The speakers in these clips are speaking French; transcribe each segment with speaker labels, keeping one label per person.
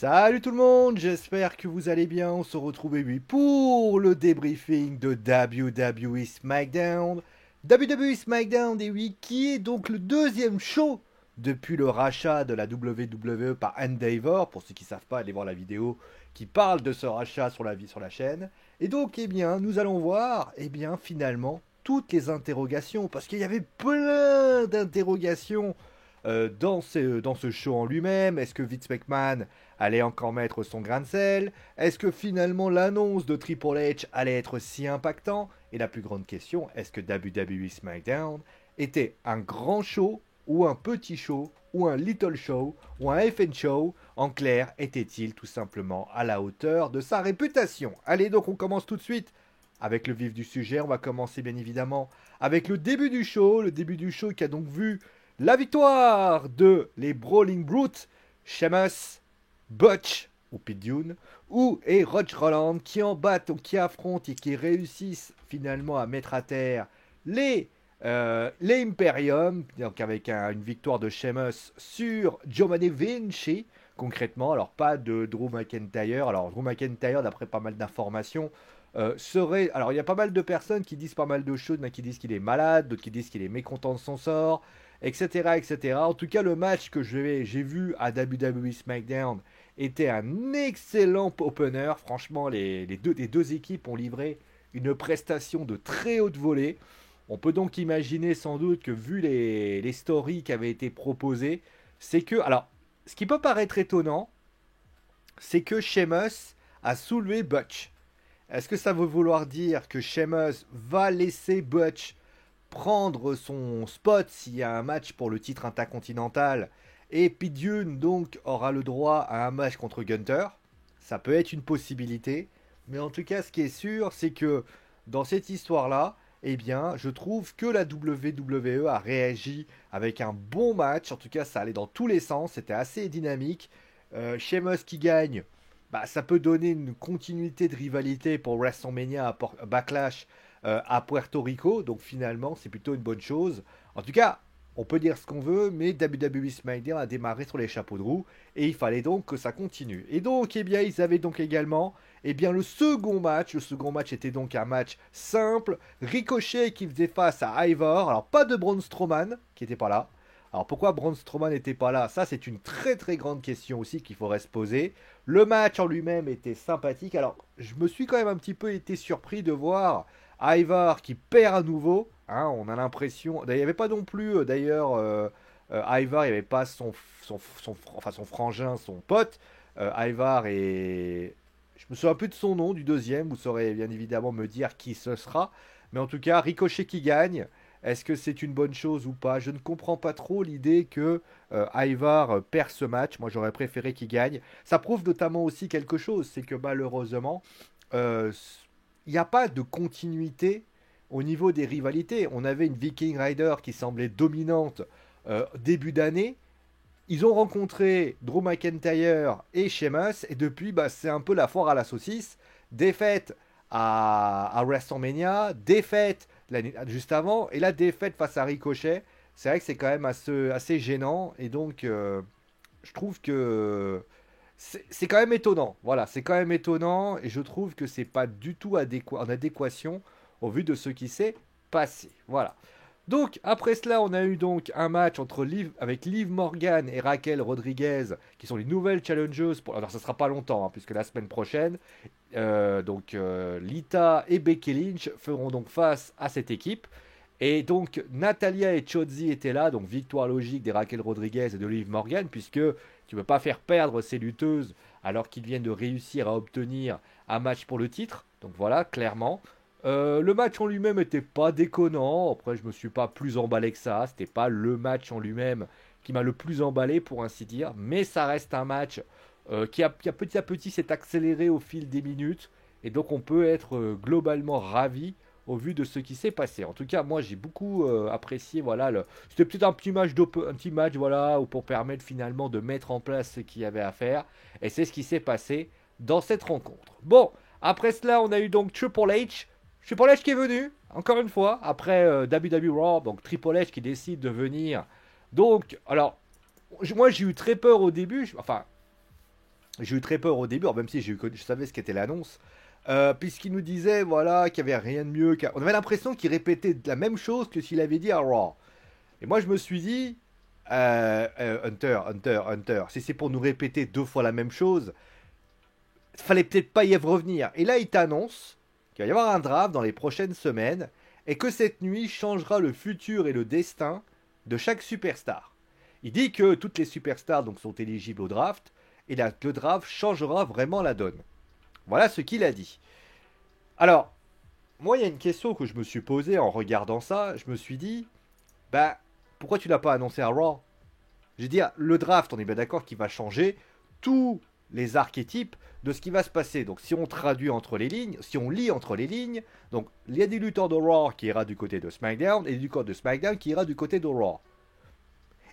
Speaker 1: Salut tout le monde, j'espère que vous allez bien. On se retrouve oui, pour le débriefing de WWE SmackDown. WWE SmackDown, et oui, qui est donc le deuxième show depuis le rachat de la WWE par Endeavor. Pour ceux qui ne savent pas, allez voir la vidéo qui parle de ce rachat sur la chaîne. Et donc, nous allons voir, finalement, toutes les interrogations. Parce qu'il y avait plein d'interrogations dans ce show en lui-même. Est-ce que Vince McMahon allait encore mettre son grain de sel? Est-ce que finalement l'annonce de Triple H allait être si impactant? Et la plus grande question, est-ce que WWE SmackDown était un grand show ou un petit show ou un little show ou un FN show? En clair, était-il tout simplement à la hauteur de sa réputation? Allez, donc on commence tout de suite avec le vif du sujet. On va commencer bien évidemment avec le début du show. Le début du show qui a donc vu la victoire de les Brawling Brutes, Sheamus, Butch ou Pete Dunne, et Rodge Roland qui affrontent et qui réussissent finalement à mettre à terre les Imperium, donc avec une victoire de Sheamus sur Giovanni Vinci, concrètement. Alors pas de Drew McIntyre. Alors Drew McIntyre, d'après pas mal d'informations, serait... Alors il y a pas mal de personnes qui disent pas mal de choses, qui disent qu'il est malade, d'autres qui disent qu'il est mécontent de son sort, etc., etc. En tout cas, le match que j'ai vu à WWE SmackDown était un excellent opener. Franchement, les deux équipes ont livré une prestation de très haute volée. On peut donc imaginer sans doute que vu les stories qui avaient été proposées, c'est que... Alors, ce qui peut paraître étonnant, c'est que Sheamus a soulevé Butch. Est-ce que ça veut vouloir dire que Sheamus va laisser Butch prendre son spot s'il y a un match pour le titre intercontinental et Pete Dunne donc aura le droit à un match contre Gunther? Ça peut être une possibilité, mais en tout cas ce qui est sûr c'est que dans cette histoire-là, je trouve que la WWE a réagi avec un bon match. En tout cas, ça allait dans tous les sens. C'était assez dynamique. Sheamus qui gagne, bah, ça peut donner une continuité de rivalité pour WrestleMania à Backlash à Puerto Rico. Donc finalement, c'est plutôt une bonne chose. En tout cas, on peut dire ce qu'on veut, mais WWE SmackDown a démarré sur les chapeaux de roue et il fallait donc que ça continue. Et donc, ils avaient donc également le second match. Le second match était donc un match simple. Ricochet qui faisait face à Ivar. Alors, pas de Braun Strowman qui n'était pas là. Alors pourquoi Braun Strowman n'était pas là? Ça, c'est une très très grande question aussi qu'il faudrait se poser. Le match en lui-même était sympathique. Alors, je me suis quand même un petit peu été surpris de voir Ivar qui perd à nouveau. Hein, on a l'impression. Il n'y avait pas non plus, Ivar, il n'y avait pas son frangin, son pote. Ivar et. Je me souviens plus de son nom, du deuxième. Vous saurez bien évidemment me dire qui ce sera. Mais en tout cas, Ricochet qui gagne. Est-ce que c'est une bonne chose ou pas? Je ne comprends pas trop l'idée que Ivar perd ce match. Moi, j'aurais préféré qu'il gagne. Ça prouve notamment aussi quelque chose, c'est que malheureusement, euh, il n'y a pas de continuité au niveau des rivalités. On avait une Viking Rider qui semblait dominante début d'année. Ils ont rencontré Drew McIntyre et Sheamus, et depuis, bah, c'est un peu la foire à la saucisse. Défaite à WrestleMania, défaite juste avant, et la défaite face à Ricochet. C'est vrai que c'est quand même assez gênant, et donc je trouve que c'est quand même étonnant. Voilà, c'est quand même étonnant, et je trouve que c'est pas du tout en adéquation au vu de ce qui s'est passé. Voilà. Donc, après cela, on a eu donc un match avec Liv Morgan et Raquel Rodriguez, qui sont les nouvelles challengers. Alors, ça sera pas longtemps, hein, puisque la semaine prochaine, Lita et Becky Lynch feront donc face à cette équipe. Et donc, Natalia et Chotzi étaient là, donc victoire logique des Raquel Rodriguez et de Liv Morgan, puisque tu ne peux pas faire perdre ces lutteuses alors qu'ils viennent de réussir à obtenir un match pour le titre. Donc voilà, clairement. Le match en lui-même était pas déconnant. Après, je me suis pas plus emballé que ça. C'était pas le match en lui-même qui m'a le plus emballé, pour ainsi dire. Mais ça reste un match qui a petit à petit s'est accéléré au fil des minutes. Et donc, on peut être globalement ravi au vu de ce qui s'est passé. En tout cas, moi, j'ai beaucoup apprécié. Voilà, c'était peut-être un petit match, voilà, pour permettre finalement de mettre en place ce qu'il y avait à faire. Et c'est ce qui s'est passé dans cette rencontre. Bon, après cela, on a eu donc Triple H. Triple H qui est venu, encore une fois, après WWE Raw, donc Triple H qui décide de venir. Donc, alors, moi j'ai eu très peur au début, enfin, J'ai eu très peur au début, alors même si je savais ce qu'était l'annonce. Puisqu'il nous disait voilà, qu'il n'y avait rien de mieux. On avait l'impression qu'il répétait la même chose que s'il avait dit à Raw. Et moi je me suis dit, Hunter, si c'est pour nous répéter 2 fois la même chose, fallait peut-être pas y revenir. Et là il t'annonce qu'il va y avoir un draft dans les prochaines semaines et que cette nuit changera le futur et le destin de chaque superstar. Il dit que toutes les superstars donc, sont éligibles au draft et là, le draft changera vraiment la donne. Voilà ce qu'il a dit. Alors, moi, il y a une question que je me suis posée en regardant ça. Je me suis dit, bah, pourquoi tu l'as pas annoncé à Raw? Je veux dire, le draft, on est bien d'accord qu'il va changer tous les archétypes de ce qui va se passer. Donc, si on traduit entre les lignes, si on lit entre les lignes, donc il y a des lutteurs de Raw qui ira du côté de SmackDown et du côté de SmackDown qui ira du côté de Raw.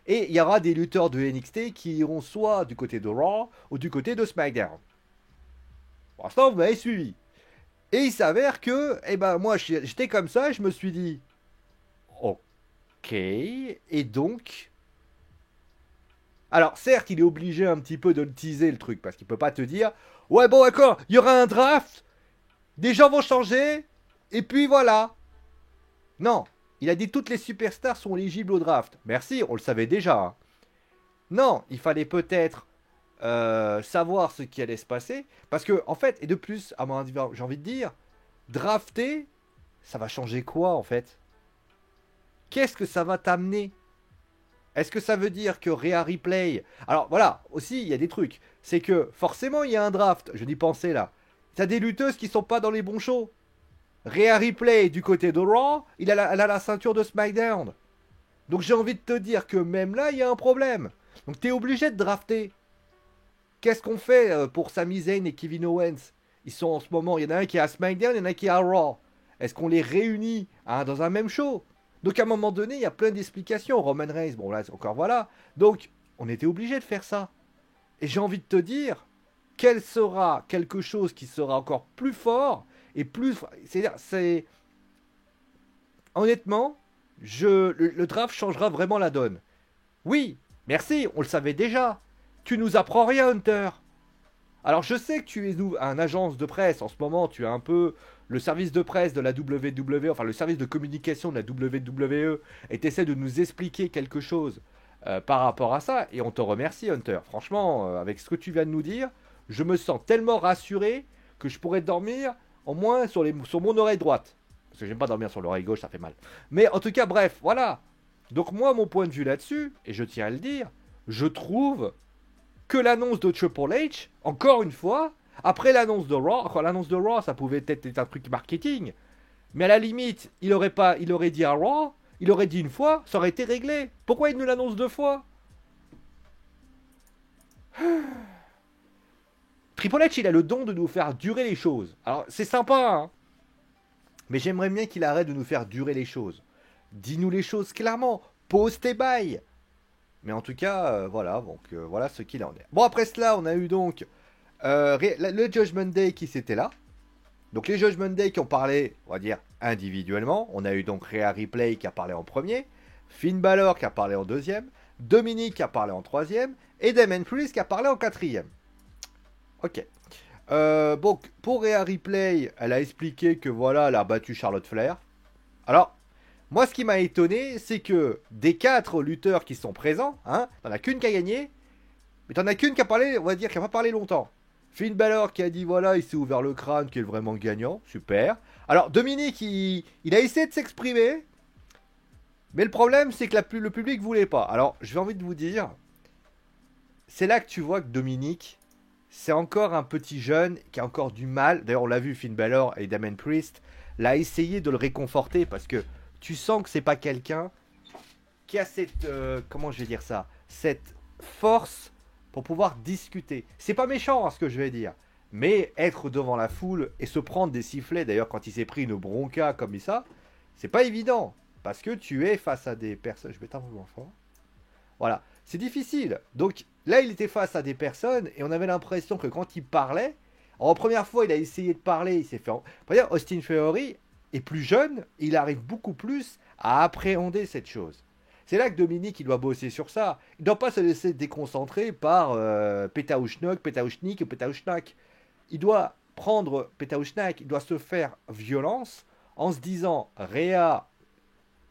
Speaker 1: Et il y aura des lutteurs de NXT qui iront soit du côté de Raw ou du côté de SmackDown. Pour l'instant, vous m'avez suivi. Et il s'avère que, eh ben, moi, j'étais comme ça, je me suis dit, ok, et donc... Alors, certes, il est obligé un petit peu de le teaser, le truc, parce qu'il peut pas te dire, ouais, bon, d'accord, il y aura un draft, des gens vont changer, et puis voilà. Non, il a dit toutes les superstars sont éligibles au draft. Merci, on le savait déjà. Hein. Non, il fallait peut-être savoir ce qui allait se passer. Parce que, en fait, et de plus, à mon avis, j'ai envie de dire, drafter, ça va changer quoi, en fait? Qu'est-ce que ça va t'amener? Est-ce que ça veut dire que Rhea Ripley... Alors, voilà, aussi, il y a des trucs. C'est que, forcément, il y a un draft. Je dis penser, là. T'as des lutteuses qui sont pas dans les bons shows. Rhea Ripley, du côté de Raw, elle a la ceinture de SmackDown. Donc, j'ai envie de te dire que même là, il y a un problème. Donc, t'es obligé de drafter. Qu'est-ce qu'on fait pour Sami Zayn et Kevin Owens? Ils sont en ce moment, il y en a un qui est à SmackDown, il y en a un qui est à Raw. Est-ce qu'on les réunit dans un même show? Donc à un moment donné, il y a plein d'explications. Roman Reigns, bon là encore voilà. Donc on était obligé de faire ça. Et j'ai envie de te dire, quel sera quelque chose qui sera encore plus fort et plus... C'est... Honnêtement, le draft changera vraiment la donne. Oui, merci, on le savait déjà. Tu nous apprends rien, Hunter. Alors je sais que tu es un agence de presse, en ce moment tu as un peu le service de presse de la WWE, enfin le service de communication de la WWE, et tu essaies de nous expliquer quelque chose par rapport à ça, et on te remercie Hunter. Franchement, avec ce que tu viens de nous dire, je me sens tellement rassuré que je pourrais dormir au moins sur mon oreille droite. Parce que j'aime pas dormir sur l'oreille gauche, ça fait mal. Mais en tout cas, bref, voilà. Donc moi, mon point de vue là-dessus, et je tiens à le dire, je trouve que l'annonce de Triple H, encore une fois, après l'annonce de Raw, quand l'annonce de Raw, ça pouvait être un truc marketing, mais à la limite, il aurait dit à Raw, il aurait dit une fois, ça aurait été réglé. Pourquoi il nous l'annonce 2 fois? Triple H, il a le don de nous faire durer les choses. Alors, c'est sympa, hein, mais j'aimerais bien qu'il arrête de nous faire durer les choses. Dis-nous les choses clairement, pose tes bails. Mais en tout cas, voilà, donc voilà ce qu'il en est. Bon, après cela, on a eu donc le Judgment Day qui s'était là. Donc les Judgment Day qui ont parlé, on va dire, individuellement. On a eu donc Rhea Ripley qui a parlé en premier, Finn Balor qui a parlé en deuxième, Dominic qui a parlé en troisième, et Damien Priest qui a parlé en quatrième. Ok. Bon, pour Rhea Ripley, elle a expliqué que voilà, elle a battu Charlotte Flair. Alors, moi, ce qui m'a étonné, c'est que des 4 lutteurs qui sont présents, hein, t'en as qu'une qui a gagné, mais t'en as qu'une qui a parlé, on va dire, qui a pas parlé longtemps. Finn Balor qui a dit, voilà, il s'est ouvert le crâne, qui est vraiment gagnant, super. Alors, Dominique, il a essayé de s'exprimer, mais le problème, c'est que le public voulait pas. Alors, j'ai envie de vous dire, c'est là que tu vois que Dominique, c'est encore un petit jeune qui a encore du mal. D'ailleurs, on l'a vu, Finn Balor et Damien Priest l'a essayé de le réconforter parce que tu sens que c'est pas quelqu'un qui a cette comment je vais dire ça, cette force pour pouvoir discuter. C'est pas méchant hein, ce que je vais dire, mais être devant la foule et se prendre des sifflets, d'ailleurs quand il s'est pris une bronca comme ça, c'est pas évident parce que tu es face à des personnes. Je vais t'envoyer fort. Voilà, c'est difficile. Donc là, il était face à des personnes et on avait l'impression que quand il parlait, en première fois, il a essayé de parler, il s'est fait. Dire, Austin Theory est plus jeune, il arrive beaucoup plus à appréhender cette chose. C'est là que Dominique, il doit bosser sur ça. Il ne doit pas se laisser déconcentrer par Pétaouchnok, Pétaouchnik ou Pétaouchnak. Il doit prendre Pétaouchnak, il doit se faire violence en se disant, Réa,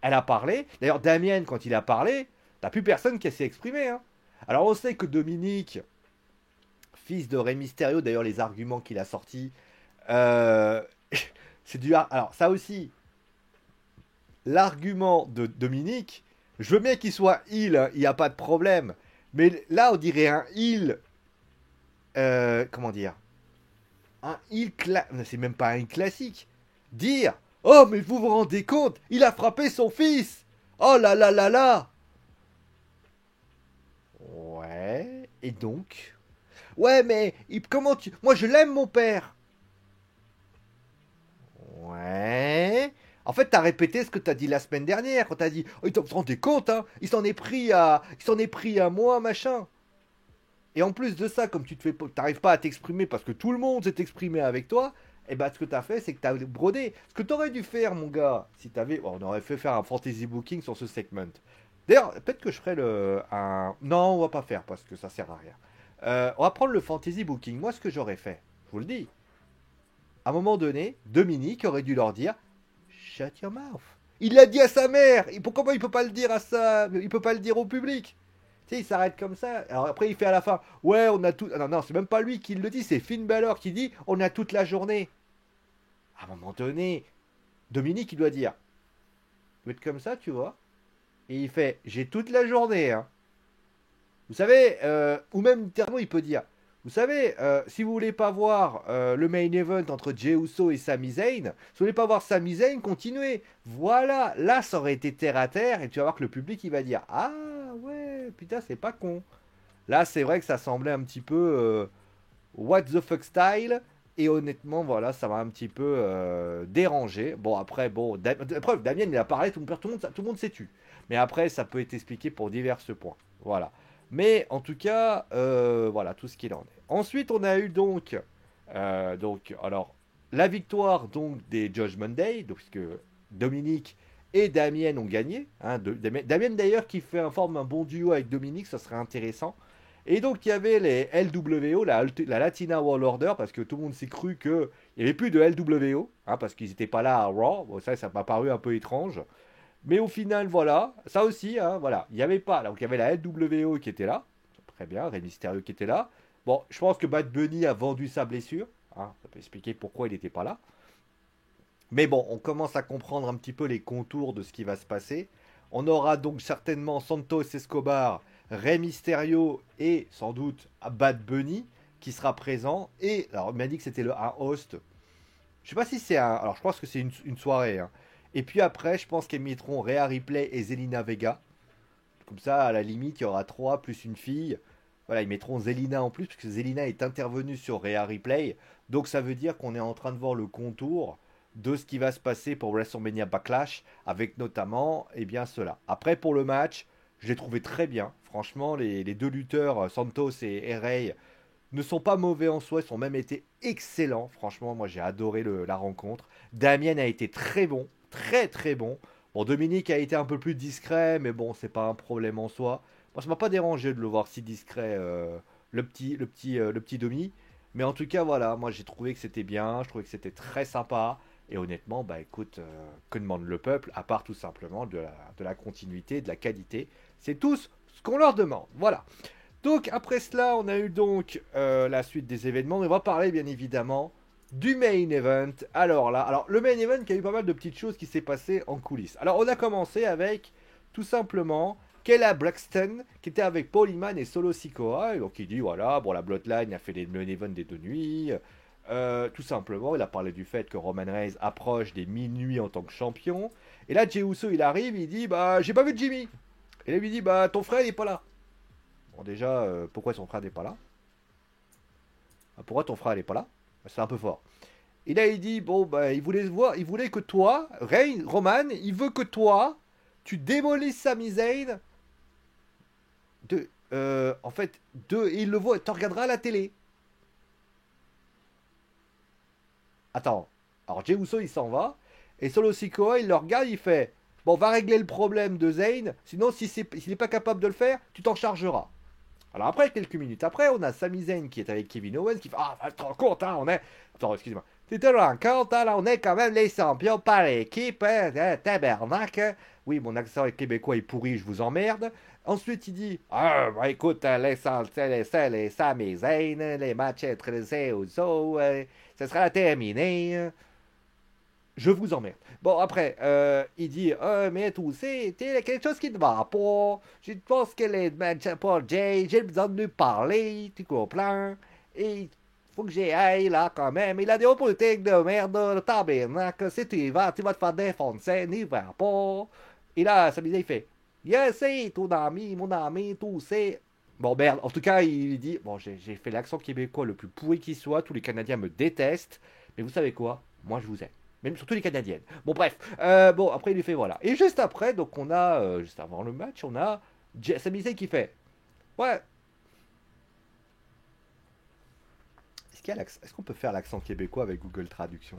Speaker 1: elle a parlé. D'ailleurs, Damien, quand il a parlé, t'as plus personne qui s'est exprimé. Hein. Alors, on sait que Dominique, fils de Rey Mysterio, d'ailleurs, les arguments qu'il a sortis, euh, c'est du. Alors, ça aussi, l'argument de Dominique, je veux bien qu'il soit heal, hein, il n'y a pas de problème. Mais là, on dirait un heal. Comment dire? Un heal c'est même pas un heal classique. Dire, oh, mais vous vous rendez compte, il a frappé son fils. Oh là là là là. Ouais, et donc? Ouais, mais comment tu. Moi, je l'aime, mon père. Ouais. En fait, t'as répété ce que t'as dit la semaine dernière, quand t'as dit, oh, tu te rendez compte, hein, il s'en est pris à moi, machin. Et en plus de ça, comme tu te fais, t'arrives pas à t'exprimer parce que tout le monde s'est exprimé avec toi, et bah ce que t'as fait, c'est que t'as brodé. Ce que t'aurais dû faire, mon gars, si t'avais, on aurait fait faire un fantasy booking sur ce segment. D'ailleurs, peut-être que je ferai un. Non, on va pas faire parce que ça sert à rien. On va prendre le fantasy booking. Moi, ce que j'aurais fait, je vous le dis, à un moment donné, Dominique aurait dû leur dire Shut your mouth. Il l'a dit à sa mère. Pourquoi il peut pas le dire à ça? Il peut pas le dire au public. Tu sais, il s'arrête comme ça. Alors après, il fait à la fin ouais, on a tout. Non, non, c'est même pas lui qui le dit, c'est Finn Balor qui dit on a toute la journée. À un moment donné, Dominique, il doit dire vous êtes comme ça, tu vois. Et il fait j'ai toute la journée, hein. Vous savez, ou même littéralement, il peut dire vous savez, si vous voulez pas voir le main event entre Jey Uso et Sami Zayn, si vous voulez pas voir Sami Zayn, continuez. Voilà, là, ça aurait été terre à terre, et tu vas voir que le public, il va dire ah ouais, putain, c'est pas con. Là, c'est vrai que ça semblait un petit peu what the fuck style. Et honnêtement, voilà, ça m'a un petit peu dérangé. Bon, après, bon, preuve, Damien, il a parlé, tout le monde s'est tu. Mais après, ça peut être expliqué pour divers points. Voilà. Mais en tout cas, voilà, tout ce qu'il en est. Ensuite, on a eu alors, la victoire donc des Judgment Day, donc, puisque Dominique et Damien ont gagné. Hein, Damien d'ailleurs qui fait forme un bon duo avec Dominique, ça serait intéressant. Et donc il y avait les LWO, la Latina World Order, parce que tout le monde s'est cru qu'il n'y avait plus de LWO, hein, parce qu'ils n'étaient pas là à Raw. Bon, ça m'a paru un peu étrange. Mais au final, voilà, ça aussi, hein, voilà, il n'y avait pas. Donc il y avait la LWO qui était là, très bien, Rey Mysterio qui était là. Bon, je pense que Bad Bunny a vendu sa blessure, hein, ça peut expliquer pourquoi il n'était pas là. Mais bon, on commence à comprendre un petit peu les contours de ce qui va se passer. On aura donc certainement Santos Escobar, Rey Mysterio et sans doute Bad Bunny qui sera présent. Et alors, il m'a dit que c'était un host. Je sais pas si c'est un. Alors, je pense que c'est une soirée. Hein. Et puis après, je pense qu'ils mettront Rhea Ripley et Zelina Vega. Comme ça, à la limite, il y aura trois plus une fille. Voilà, ils mettront Zelina en plus, parce que Zelina est intervenue sur Rhea Ripley. Donc ça veut dire qu'on est en train de voir le contour de ce qui va se passer pour WrestleMania Backlash, avec notamment, eh bien, cela. Après, pour le match, je l'ai trouvé très bien. Franchement, les deux lutteurs, Santos et Rey, ne sont pas mauvais en soi, ils ont même été excellents. Franchement, moi j'ai adoré la rencontre. Damien a été très bon, très très bon. Bon, Dominique a été un peu plus discret, mais bon, c'est pas un problème en soi. Moi, ça m'a pas dérangé de le voir si discret, le petit Domi. Mais en tout cas, voilà, moi j'ai trouvé que c'était bien, je trouvais que c'était très sympa. Et honnêtement, bah écoute, que demande le peuple, à part tout simplement de la continuité, de la qualité. C'est tout ce qu'on leur demande. Voilà. Donc après cela, on a eu donc la suite des événements. Et on va parler bien évidemment du main event. Alors là, le main event qui a eu pas mal de petites choses qui s'est passé en coulisses. Alors on a commencé avec tout simplement Kayla Braxton qui était avec Paul Heyman et Solo Sikoa. Et donc il dit voilà, bon la Bloodline a fait les main events des deux nuits. Tout simplement, il a parlé du fait que Roman Reigns approche des minuit en tant que champion. Et là, Jey Uso il arrive, il dit bah j'ai pas vu Jimmy. Et là il lui dit bah ton frère il est pas là. Bon, déjà, pourquoi son frère n'est pas là? Pourquoi ton frère n'est pas là? C'est un peu fort. Et là, il dit, bon, bah, il voulait voir, il voulait que toi, Roman, il veut que toi, tu démolisses Sami Zayn. En fait, il le voit, tu regarderas à la télé. Attends. Alors, Jey Uso, il s'en va. Et Solo Sikoa, il le regarde, il fait, Bon, on va régler le problème de Zayn. Sinon, s'il n'est pas capable de le faire, tu t'en chargeras. Alors après, quelques minutes après, on a Sami Zayn qui est avec Kevin Owens qui fait ah, tu te rends compte, hein, on est. Attends, excuse-moi. Tu te rends compte, hein, là, on est quand même les champions par équipe, hein, tabernacle. Oui, mon accent québécois est pourri, je vous emmerde. Ensuite, il dit ah, bah, écoute, les Sami Zayn, les matchs entre les Usos, ça sera terminé. Je vous emmerde. Bon, après, il dit mais tout, c'est quelque chose qui ne va pas. Je pense que les matchs pour Jay, j'ai besoin de lui parler, tu comprends? Et faut que j'y aille là quand même. Il a des politiques de merde, le tabernacle. Si tu y vas, tu vas te faire défoncer, n'y va pas. Et là, ça il fait yes, c'est mon ami, tout c'est. Bon, merde, en tout cas, il dit bon, j'ai fait l'accent québécois le plus pourri qui soit, tous les Canadiens me détestent, mais vous savez quoi? Moi, je vous aime. Même surtout les Canadiennes. Bon, bref. Bon, après, il lui fait voilà. Et juste après, donc, on a, juste avant le match, on a Sami Zayn qui fait ouais. Est-ce qu'on peut faire l'accent québécois avec Google Traduction?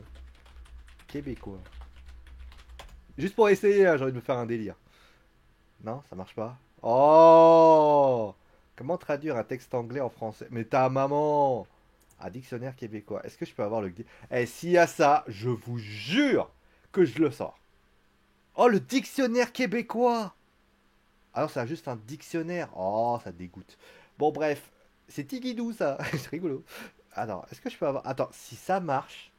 Speaker 1: Québécois. Juste pour essayer, hein, j'ai envie de me faire un délire. Non, ça marche pas. Oh! Comment traduire un texte anglais en français? Mais ta maman! Un dictionnaire québécois. Est-ce que je peux avoir le... Eh, s'il y a ça, je vous jure que je le sors. Oh, le dictionnaire québécois! Alors, c'est juste un dictionnaire. Oh, ça dégoûte. Bon, bref. C'est Tigidou, ça. C'est rigolo. Alors, est-ce que je peux avoir... Attends, si ça marche...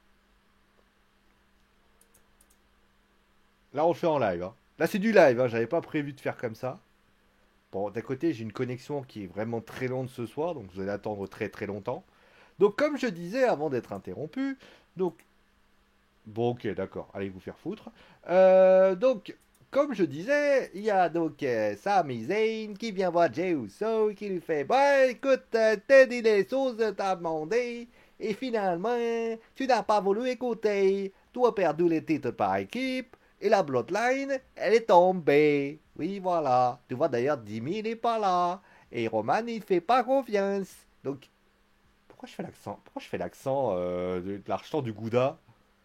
Speaker 1: Là, on le fait en live. Hein. Là, c'est du live. Hein. J'avais pas prévu de faire comme ça. Bon, d'un côté, j'ai une connexion qui est vraiment très longue ce soir. Donc, vous allez attendre très très longtemps. Donc, comme je disais avant d'être interrompu... Donc, bon, ok, d'accord. Allez vous faire foutre. Donc, comme je disais, il y a donc Sami Zayn qui vient voir Jey Uso qui lui fait bah écoute, t'as dit les choses, t'as demandé, et finalement, tu n'as pas voulu écouter. Tu as perdu les titres par équipe, et la Bloodline, elle est tombée. Oui, voilà. Tu vois d'ailleurs, Jimmy n'est pas là, et Roman, il fait pas confiance. Donc, pourquoi je fais l'accent? Pourquoi je fais l'accent de l'argent du Gouda?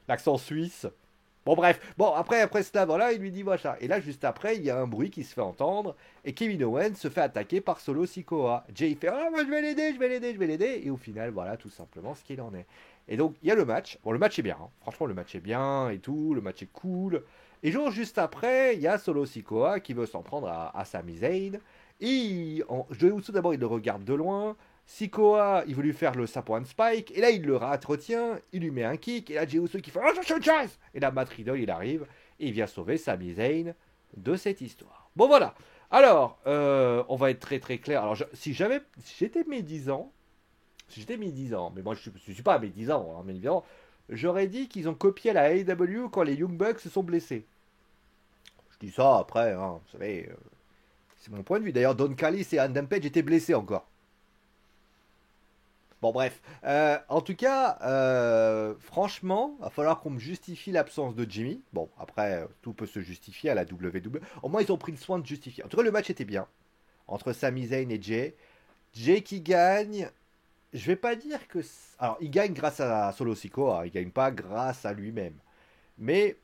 Speaker 1: L'accent suisse. Bon, bref. Bon, après cela, voilà, il lui dit voilà. Et là, juste après, il y a un bruit qui se fait entendre. Et Kevin Owens se fait attaquer par Solo Sikoa. Jay fait ah, moi je vais l'aider, je vais l'aider, je vais l'aider. Et au final, voilà, tout simplement ce qu'il en est. Et donc, il y a le match. Bon, le match est bien. Hein. Franchement, le match est bien et tout. Le match est cool. Et genre, juste après, il y a Solo Sikoa qui veut s'en prendre à Sami Zayn. Et Joey Uso, d'abord, il le regarde de loin. Sikoa, il veut lui faire le Sapo Spike, et là il le retient, il lui met un kick, et là Jey Uso qui fait oh, je chasse. Et là Matt Riddle il arrive, et il vient sauver Sami Zayn de cette histoire. Bon voilà, alors on va être très très clair. Alors si j'étais médisant, mais moi je suis pas médisant, hein, mais évidemment, j'aurais dit qu'ils ont copié la AEW quand les Young Bucks se sont blessés. Je dis ça après, hein, vous savez, c'est mon point de vue. D'ailleurs Don Callis et Adam Page étaient blessés encore. Bon, bref. En tout cas, franchement, il va falloir qu'on me justifie l'absence de Jimmy. Bon, après, tout peut se justifier à la WWE. Au moins, ils ont pris le soin de justifier. En tout cas, le match était bien. Entre Sami Zayn et Jay. Jay qui gagne. Je vais pas dire que. Alors, il gagne grâce à Solo Sikoa. Il gagne pas grâce à lui-même. Mais,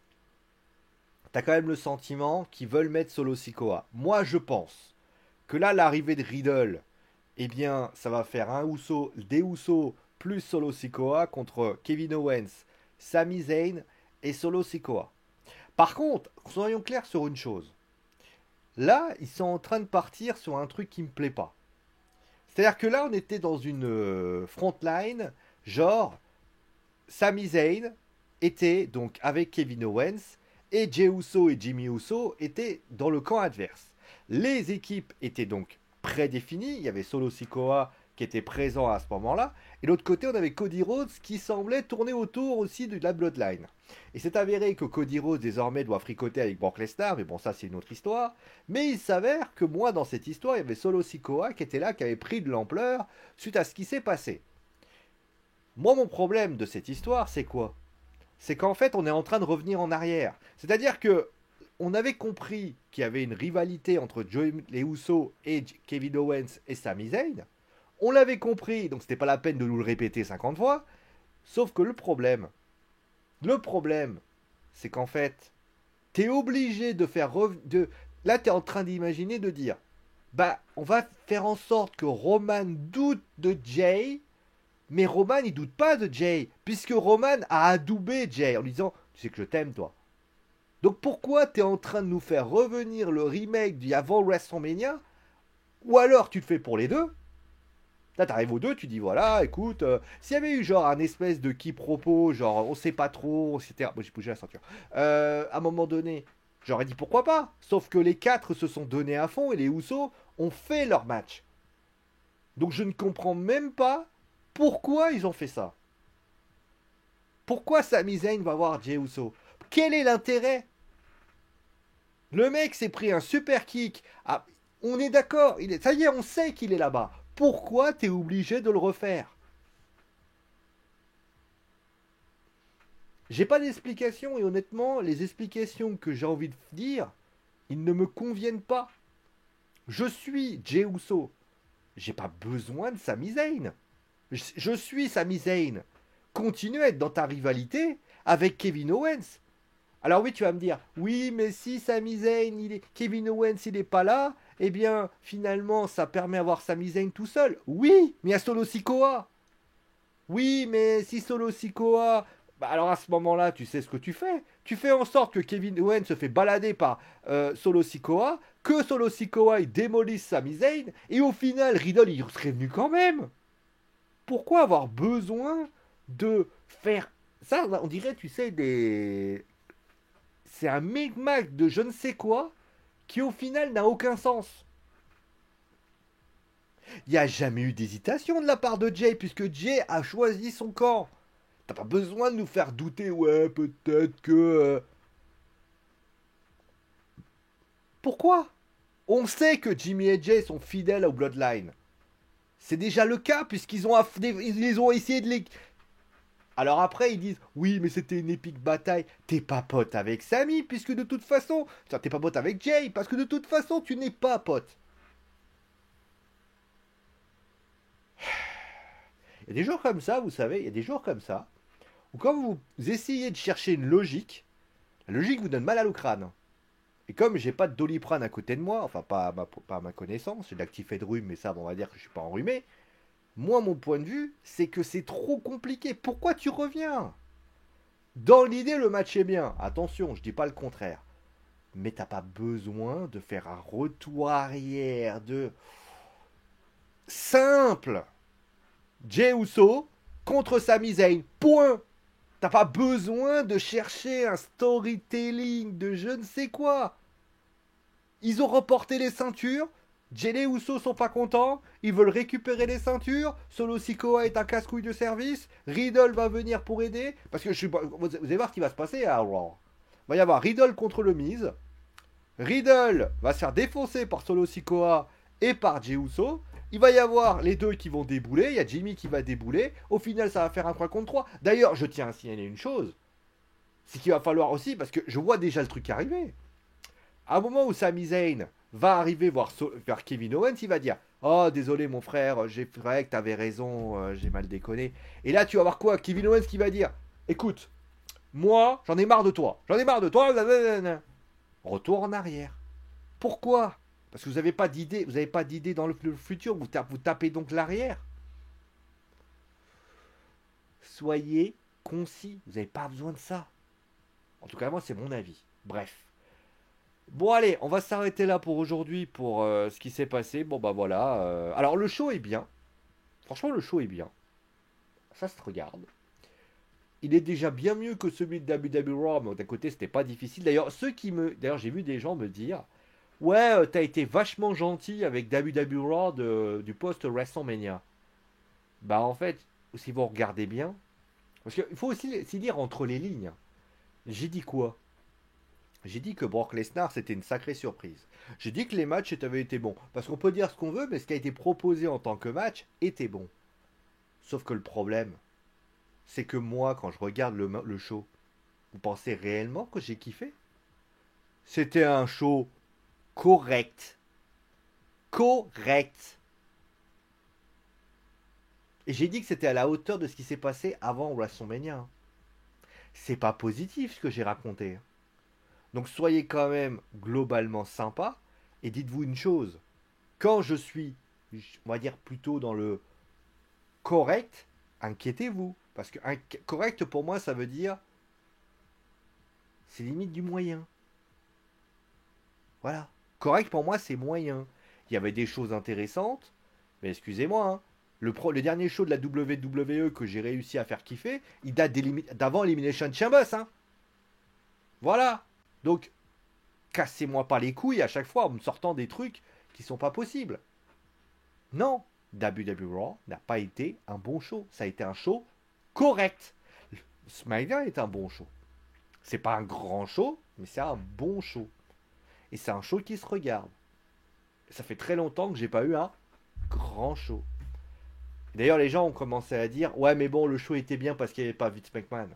Speaker 1: t'as quand même le sentiment qu'ils veulent mettre Solo Sikoa. Moi, je pense que là, l'arrivée de Riddle eh bien, ça va faire un Uso, des Usos plus Solo Sikoa contre Kevin Owens, Sami Zayn et Solo Sikoa. Par contre, soyons clairs sur une chose. Là, ils sont en train de partir sur un truc qui me plaît pas. C'est-à-dire que là, on était dans une frontline, genre, Sami Zayn était donc avec Kevin Owens et Jey Uso et Jimmy Uso étaient dans le camp adverse. Les équipes étaient donc prédéfinies. Il y avait Solo Sikoa qui était présent à ce moment-là. Et de l'autre côté, on avait Cody Rhodes qui semblait tourner autour aussi de la Bloodline. Et c'est avéré que Cody Rhodes désormais doit fricoter avec Brock Lesnar, mais bon, ça c'est une autre histoire. Mais il s'avère que moi, dans cette histoire, il y avait Solo Sikoa qui était là, qui avait pris de l'ampleur suite à ce qui s'est passé. Moi, mon problème de cette histoire, c'est quoi? C'est qu'en fait, on est en train de revenir en arrière. C'est-à-dire que on avait compris qu'il y avait une rivalité entre Joey Uso et Kevin Owens et Sami Zayn. On l'avait compris, donc c'était pas la peine de nous le répéter 50 fois. Sauf que le problème, c'est qu'en fait, t'es obligé de faire... Là, t'es en train d'imaginer de dire, bah, on va faire en sorte que Roman doute de Jay, mais Roman, il doute pas de Jay, puisque Roman a adoubé Jay en lui disant, tu sais que je t'aime, toi. Donc pourquoi t'es en train de nous faire revenir le remake d'avant WrestleMania? Ou alors tu le fais pour les deux. Là, t'arrives aux deux, tu dis voilà, écoute, s'il y avait eu genre un espèce de quiproquo, genre on sait pas trop, etc. Moi j'ai bougé la ceinture. À un moment donné, j'aurais dit pourquoi pas. Sauf que les quatre se sont donnés à fond et les Usos ont fait leur match. Donc je ne comprends même pas pourquoi ils ont fait ça. Pourquoi Sami Zayn va voir Jey Uso? Quel est l'intérêt? Le mec s'est pris un super kick. Ah, on est d'accord, ça y est, on sait qu'il est là-bas. Pourquoi t'es obligé de le refaire? J'ai pas d'explication et honnêtement, les explications que j'ai envie de dire, ils ne me conviennent pas. Je suis Jey Uso. J'ai pas besoin de Sami Zayn. Je suis Sami Zayn. Continue à être dans ta rivalité avec Kevin Owens. Alors oui, tu vas me dire, oui, mais si Sami Zayn, Kevin Owens, il est pas là, eh bien, finalement, ça permet d'avoir Sami Zayn tout seul. Oui, mais il y a Solo Sikoa. Oui, mais si Solo Sikoa, bah alors à ce moment-là, tu sais ce que tu fais. Tu fais en sorte que Kevin Owens se fait balader par Solo Sikoa, que Solo Sikoa il démolisse Sami Zayn, et au final, Riddle il serait venu quand même. Pourquoi avoir besoin de faire ça? On dirait, tu sais, des c'est un micmac de je ne sais quoi qui au final n'a aucun sens. Il n'y a jamais eu d'hésitation de la part de Jay puisque Jay a choisi son camp. T'as pas besoin de nous faire douter, ouais, peut-être que... Pourquoi? On sait que Jimmy et Jay sont fidèles au Bloodline. C'est déjà le cas ils ont essayé de les... Alors après, ils disent, oui, mais c'était une épique bataille. T'es pas pote avec Sami, puisque de toute façon... T'es pas pote avec Jay, parce que de toute façon, tu n'es pas pote. Il y a des jours comme ça, vous savez, il y a des jours comme ça, où quand vous essayez de chercher une logique, la logique vous donne mal au crâne. Et comme j'ai pas de doliprane à côté de moi, enfin pas à ma connaissance, j'ai de l'actif et de rhume, mais ça, bon, on va dire que je suis pas enrhumé. Moi, mon point de vue, c'est que c'est trop compliqué. Pourquoi tu reviens? Dans l'idée, le match est bien. Attention, je dis pas le contraire. Mais t'as pas besoin de faire un retour arrière de simple. Jey Uso contre Sami Zayn. Point. T'as pas besoin de chercher un storytelling de je ne sais quoi. Ils ont remporté les ceintures. Jey et Uso sont pas contents. Ils veulent récupérer les ceintures. Solo Sikoa est un casse-couille de service. Riddle va venir pour aider. Parce que vous allez voir ce qui va se passer à Raw. Il va y avoir Riddle contre le Miz. Riddle va se faire défoncer par Solo Sikoa et par Jey Uso. Il va y avoir les deux qui vont débouler. Il y a Jimmy qui va débouler. Au final, ça va faire un 3 contre 3. D'ailleurs, je tiens à signaler une chose. C'est qu'il va falloir aussi, parce que je vois déjà le truc arriver. À un moment où Sami Zayn va arriver vers Kevin Owens, il va dire oh, désolé mon frère, j'ai vrai que t'avais raison, j'ai mal déconné. Et là, tu vas voir quoi? Kevin Owens qui va dire écoute, moi, j'en ai marre de toi. J'en ai marre de toi. Blablabla. Retour en arrière. Pourquoi? Parce que vous n'avez pas d'idée, vous n'avez pas d'idée dans le futur, vous tapez donc l'arrière. Soyez concis, vous n'avez pas besoin de ça. En tout cas, moi, c'est mon avis. Bref. Bon, allez, on va s'arrêter là pour aujourd'hui pour ce qui s'est passé. Bon, bah voilà. Alors, le show est bien. Franchement, le show est bien. Ça se regarde. Il est déjà bien mieux que celui de WWE Raw, mais d'un côté, c'était pas difficile. D'ailleurs, j'ai vu des gens me dire ouais, t'as été vachement gentil avec WWE Raw du post WrestleMania. Bah, en fait, si vous regardez bien, parce qu'il faut aussi s'y lire entre les lignes. J'ai dit quoi? J'ai dit que Brock Lesnar c'était une sacrée surprise. J'ai dit que les matchs avaient été bons. Parce qu'on peut dire ce qu'on veut, mais ce qui a été proposé en tant que match était bon. Sauf que le problème, c'est que moi, quand je regarde le show, vous pensez réellement que j'ai kiffé? C'était un show correct. Correct. Et j'ai dit que c'était à la hauteur de ce qui s'est passé avant WrestleMania. C'est pas positif ce que j'ai raconté. Donc soyez quand même globalement sympa et dites-vous une chose. Quand je suis, on va dire plutôt dans le correct, inquiétez-vous. Parce que correct pour moi, ça veut dire c'est limite du moyen. Voilà. Correct pour moi, c'est moyen. Il y avait des choses intéressantes, mais excusez-moi, hein, le dernier show de la WWE que j'ai réussi à faire kiffer, il date d'avant Elimination Chambers. Hein. Voilà. Donc, cassez-moi pas les couilles à chaque fois en me sortant des trucs qui sont pas possibles. Non, WWE Raw n'a pas été un bon show. Ça a été un show correct. SmackDown est un bon show. C'est pas un grand show, mais c'est un bon show. Et c'est un show qui se regarde. Ça fait très longtemps que j'ai pas eu un grand show. D'ailleurs, les gens ont commencé à dire ouais, mais bon, le show était bien parce qu'il n'y avait pas Vince McMahon.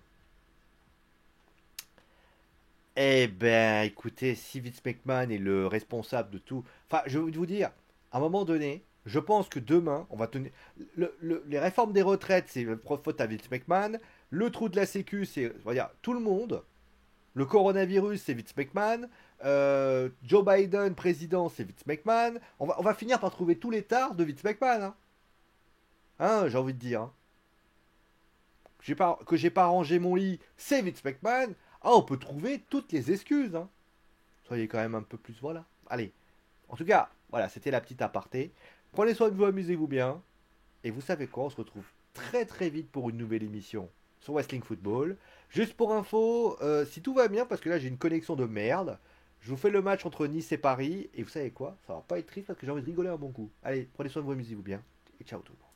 Speaker 1: Eh ben, écoutez, si Vince McMahon est le responsable de tout. Enfin, je vais vous dire, à un moment donné, je pense que demain, on va tenir. Les réformes des retraites, c'est faute à Vince McMahon. Le trou de la Sécu, c'est. On va dire, tout le monde. Le coronavirus, c'est Vince McMahon. Joe Biden, président, c'est Vince McMahon. On va finir par trouver tous les tares de Vince McMahon. Hein, j'ai envie de dire. Hein. Que j'ai pas rangé mon lit, c'est Vince McMahon. Ah, on peut trouver toutes les excuses. Hein. Soyez quand même un peu plus. Voilà. Allez. En tout cas, voilà, c'était la petite aparté. Prenez soin de vous, amusez-vous bien. Et vous savez quoi, on se retrouve très très vite pour une nouvelle émission sur Wrestling Football. Juste pour info, si tout va bien, parce que là j'ai une connexion de merde, je vous fais le match entre Nice et Paris. Et vous savez quoi, ça va pas être triste parce que j'ai envie de rigoler un bon coup. Allez, prenez soin de vous, amusez-vous bien. Et ciao tout le monde.